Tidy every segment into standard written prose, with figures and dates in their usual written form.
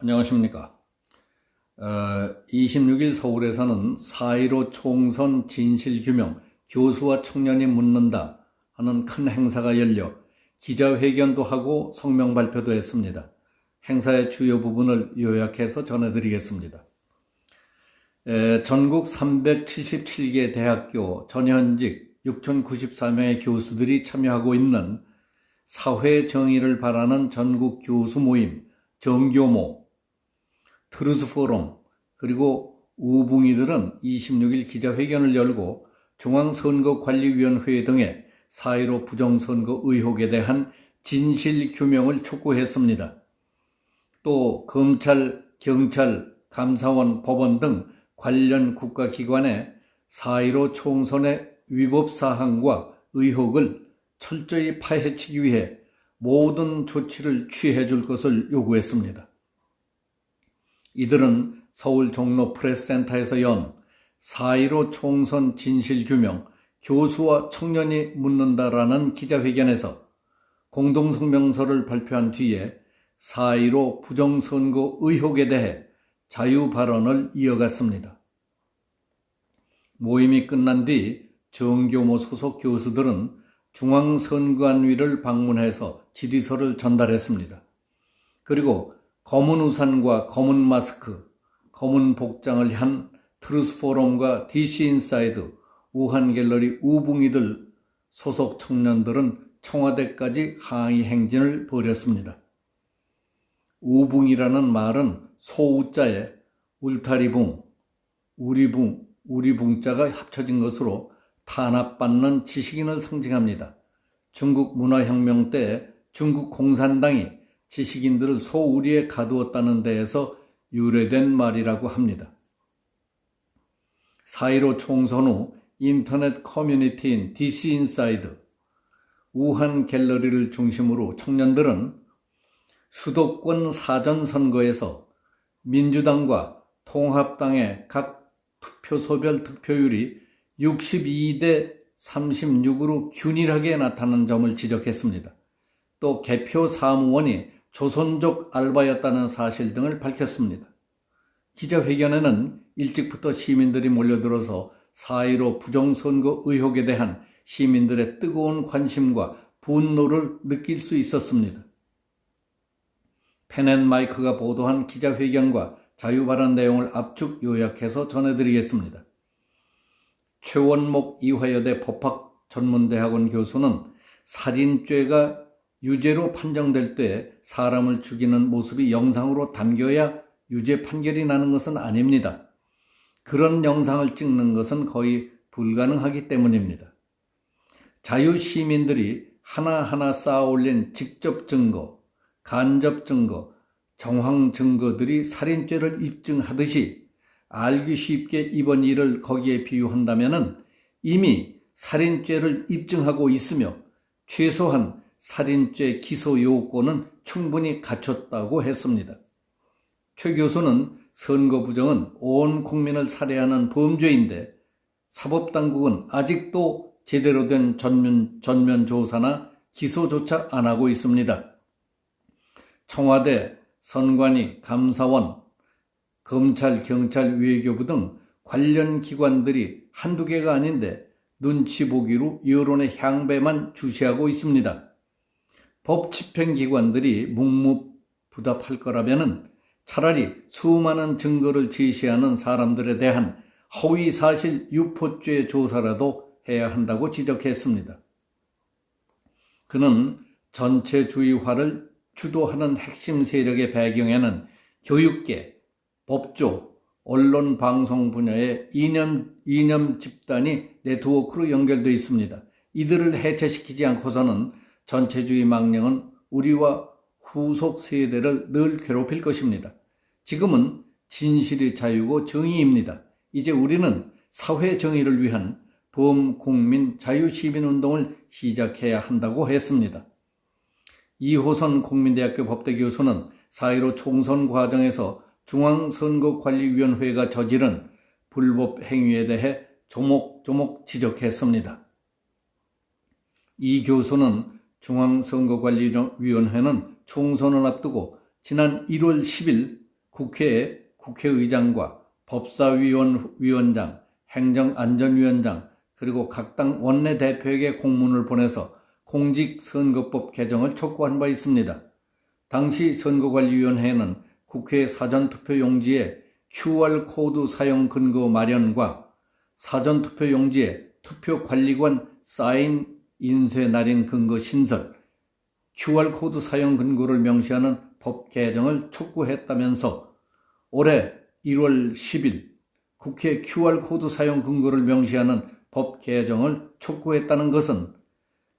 안녕하십니까. 26일 서울에서는 4.15 총선 진실규명 교수와 청년이 묻는다 하는 큰 행사가 열려 기자회견도 하고 성명 발표도 했습니다. 행사의 주요 부분을 요약해서 전해드리겠습니다. 전국 377개 대학교 전현직 6,094명의 교수들이 참여하고 있는 사회 정의를 바라는 전국 교수 모임 정교모, 트루스 포럼, 그리고 우붕이들은 26일 기자회견을 열고 중앙선거관리위원회 등의 4.15 부정선거 의혹에 대한 진실규명을 촉구했습니다. 또 검찰, 경찰, 감사원, 법원 등 관련 국가기관의 4.15 총선의 위법사항과 의혹을 철저히 파헤치기 위해 모든 조치를 취해 줄 것을 요구했습니다. 이들은 서울 종로 프레스센터에서 연 4.15 총선 진실규명 교수와 청년이 묻는다라는 기자회견에서 공동성명서를 발표한 뒤에 4.15 부정선거 의혹에 대해 자유발언을 이어갔습니다. 모임이 끝난 뒤 정교모 소속 교수들은 중앙선관위를 방문해서 질의서를 전달했습니다. 그리고 검은 우산과 검은 마스크, 검은 복장을 한 트루스 포럼과 DC인사이드, 우한갤러리 우붕이들 소속 청년들은 청와대까지 항의 행진을 벌였습니다. 우붕이라는 말은 소우자에 울타리붕, 우리붕, 우리붕자가 합쳐진 것으로 탄압받는 지식인을 상징합니다. 중국 문화혁명 때 중국 공산당이 지식인들을 소우리에 가두었다는 데에서 유래된 말이라고 합니다. 4.15 총선 후 인터넷 커뮤니티인 DC인사이드, 우한 갤러리를 중심으로 청년들은 수도권 사전선거에서 민주당과 통합당의 각 투표소별 득표율이 62대 36으로 균일하게 나타난 점을 지적했습니다. 또 개표 사무원이 조선족 알바였다는 사실 등을 밝혔습니다. 기자회견에는 일찍부터 시민들이 몰려들어서 4.15 부정선거 의혹에 대한 시민들의 뜨거운 관심과 분노를 느낄 수 있었습니다. 펜앤마이크가 보도한 기자회견과 자유발언 내용을 압축 요약해서 전해드리겠습니다. 최원목 이화여대 법학전문대학원 교수는 살인죄가 유죄로 판정될 때 사람을 죽이는 모습이 영상으로 담겨야 유죄 판결이 나는 것은 아닙니다. 그런 영상을 찍는 것은 거의 불가능하기 때문입니다. 자유시민들이 하나하나 쌓아올린 직접 증거, 간접 증거, 정황 증거들이 살인죄를 입증하듯이 알기 쉽게 이번 일을 거기에 비유한다면 이미 살인죄를 입증하고 있으며 최소한 살인죄 기소 요건은 충분히 갖췄다고 했습니다. 최 교수는 선거 부정은 온 국민을 살해하는 범죄인데 사법당국은 아직도 제대로 된 전면 조사나 기소조차 안 하고 있습니다. 청와대, 선관위, 감사원, 검찰, 경찰, 외교부 등 관련 기관들이 한두 개가 아닌데 눈치 보기로 여론의 향배만 주시하고 있습니다. 법 집행기관들이 묵묵부답할 거라면 차라리 수많은 증거를 제시하는 사람들에 대한 허위사실 유포죄 조사라도 해야 한다고 지적했습니다. 그는 전체주의화를 주도하는 핵심 세력의 배경에는 교육계, 법조, 언론 방송 분야의 이념 집단이 네트워크로 연결되어 있습니다. 이들을 해체시키지 않고서는 전체주의 망령은 우리와 후속 세대를 늘 괴롭힐 것입니다. 지금은 진실의 자유고 정의입니다. 이제 우리는 사회 정의를 위한 범국민 자유시민운동을 시작해야 한다고 했습니다. 이호선 국민대학교 법대 교수는 4.15 총선 과정에서 중앙선거관리위원회가 저지른 불법 행위에 대해 조목조목 지적했습니다. 이 교수는 중앙선거관리위원회는 총선을 앞두고 지난 1월 10일 국회에 국회의장과 법사위원장, 행정안전위원장, 그리고 각 당 원내대표에게 공문을 보내서 공직선거법 개정을 촉구한 바 있습니다. 당시 선거관리위원회는 국회 사전투표용지에 QR코드 사용 근거 마련과 사전투표용지에 투표관리관 사인 인쇄 날인 근거 신설, QR코드 사용 근거를 명시하는 법 개정을 촉구했다면서 올해 1월 10일 국회 QR코드 사용 근거를 명시하는 법 개정을 촉구했다는 것은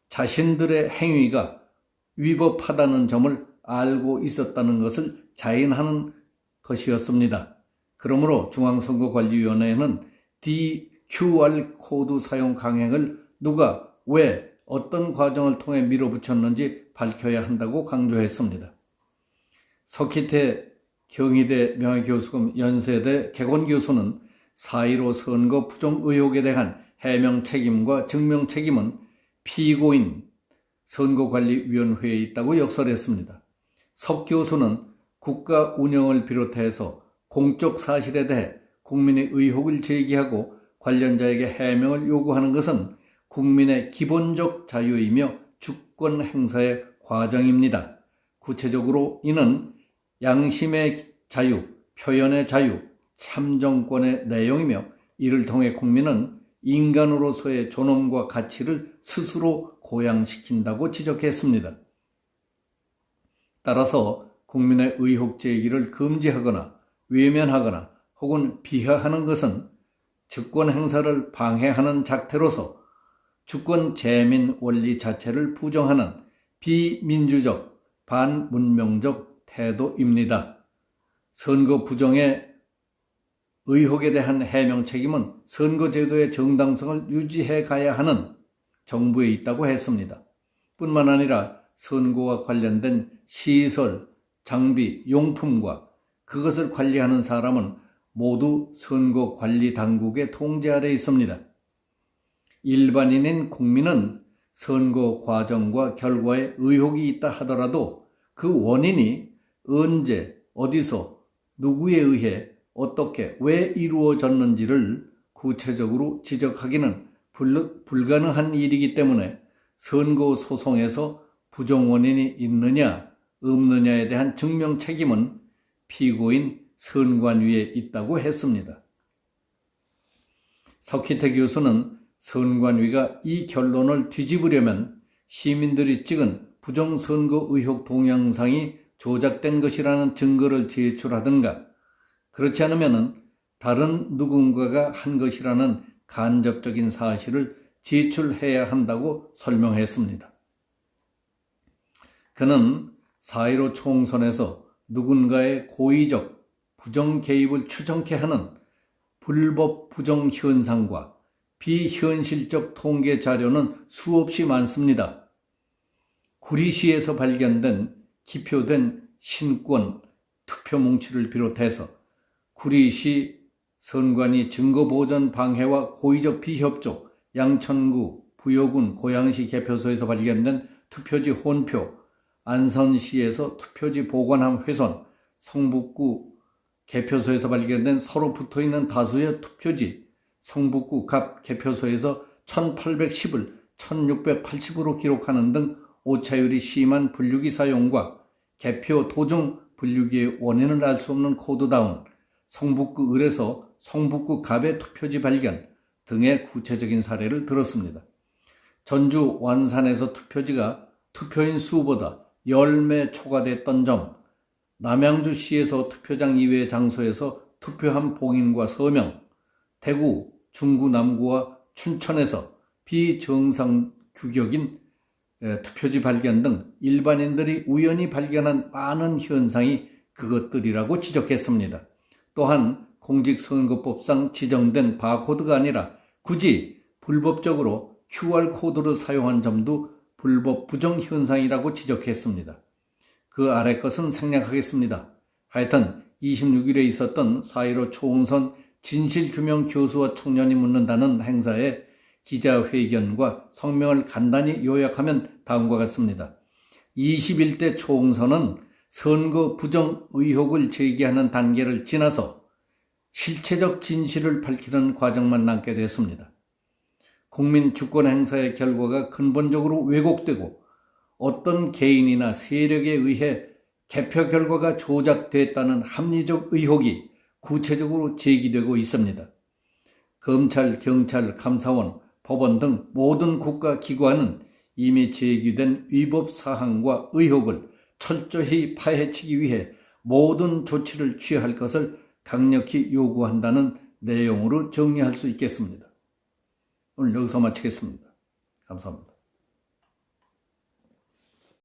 자신들의 행위가 위법하다는 점을 알고 있었다는 것을 자인하는 것이었습니다. 그러므로 중앙선거관리위원회는 QR코드 사용 강행을 누가 왜 어떤 과정을 통해 밀어붙였는지 밝혀야 한다고 강조했습니다. 석희태 경희대 명예교수금 연세대 개건교수는 4.15 선거 부정 의혹에 대한 해명 책임과 증명 책임은 피고인 선거관리위원회에 있다고 역설했습니다. 석 교수는 국가 운영을 비롯해서 공적 사실에 대해 국민의 의혹을 제기하고 관련자에게 해명을 요구하는 것은 국민의 기본적 자유이며 주권 행사의 과정입니다. 구체적으로 이는 양심의 자유, 표현의 자유, 참정권의 내용이며 이를 통해 국민은 인간으로서의 존엄과 가치를 스스로 고양시킨다고 지적했습니다. 따라서 국민의 의혹 제기를 금지하거나 외면하거나 혹은 비하하는 것은 주권 행사를 방해하는 작태로서 주권 재민 원리 자체를 부정하는 비민주적, 반문명적 태도입니다. 선거 부정의 의혹에 대한 해명 책임은 선거제도의 정당성을 유지해 가야 하는 정부에 있다고 했습니다. 뿐만 아니라 선거와 관련된 시설, 장비, 용품과 그것을 관리하는 사람은 모두 선거관리당국의 통제 아래 있습니다. 일반인인 국민은 선거 과정과 결과에 의혹이 있다 하더라도 그 원인이 언제, 어디서, 누구에 의해 어떻게, 왜 이루어졌는지를 구체적으로 지적하기는 불가능한 일이기 때문에 선거 소송에서 부정 원인이 있느냐, 없느냐에 대한 증명 책임은 피고인 선관위에 있다고 했습니다. 석희태 교수는 선관위가 이 결론을 뒤집으려면 시민들이 찍은 부정선거 의혹 동영상이 조작된 것이라는 증거를 제출하든가 그렇지 않으면 다른 누군가가 한 것이라는 간접적인 사실을 제출해야 한다고 설명했습니다. 그는 4.15 총선에서 누군가의 고의적 부정 개입을 추정케 하는 불법 부정 현상과 비현실적 통계 자료는 수없이 많습니다. 구리시에서 발견된 기표된 신권 투표 뭉치를 비롯해서 구리시 선관위 증거보전 방해와 고의적 비협조, 양천구, 부여군, 고양시 개표소에서 발견된 투표지 혼표, 안선시에서 투표지 보관함 훼손, 성북구 개표소에서 발견된 서로 붙어있는 다수의 투표지, 성북구 갑 개표소에서 1810을 1680으로 기록하는 등 오차율이 심한 분류기 사용과 개표 도중 분류기의 원인을 알 수 없는 코드다운, 성북구 을에서 성북구 갑의 투표지 발견 등의 구체적인 사례를 들었습니다. 전주 완산에서 투표지가 투표인 수보다 10배 초과됐던 점, 남양주시에서 투표장 이외의 장소에서 투표한 봉인과 서명, 대구, 중구 남구와 춘천에서 비정상 규격인 투표지 발견 등 일반인들이 우연히 발견한 많은 현상이 그것들이라고 지적했습니다. 또한 공직선거법상 지정된 바코드가 아니라 굳이 불법적으로 QR코드를 사용한 점도 불법 부정 현상이라고 지적했습니다. 그 아래 것은 생략하겠습니다. 하여튼 26일에 있었던 4.15 총선 진실규명 교수와 청년이 묻는다는 행사의 기자회견과 성명을 간단히 요약하면 다음과 같습니다. 21대 총선은 선거 부정 의혹을 제기하는 단계를 지나서 실체적 진실을 밝히는 과정만 남게 됐습니다. 국민 주권 행사의 결과가 근본적으로 왜곡되고 어떤 개인이나 세력에 의해 개표 결과가 조작됐다는 합리적 의혹이 구체적으로 제기되고 있습니다. 검찰, 경찰, 감사원, 법원 등 모든 국가기관은 이미 제기된 위법 사항과 의혹을 철저히 파헤치기 위해 모든 조치를 취할 것을 강력히 요구한다는 내용으로 정리할 수 있겠습니다. 오늘 여기서 마치겠습니다. 감사합니다.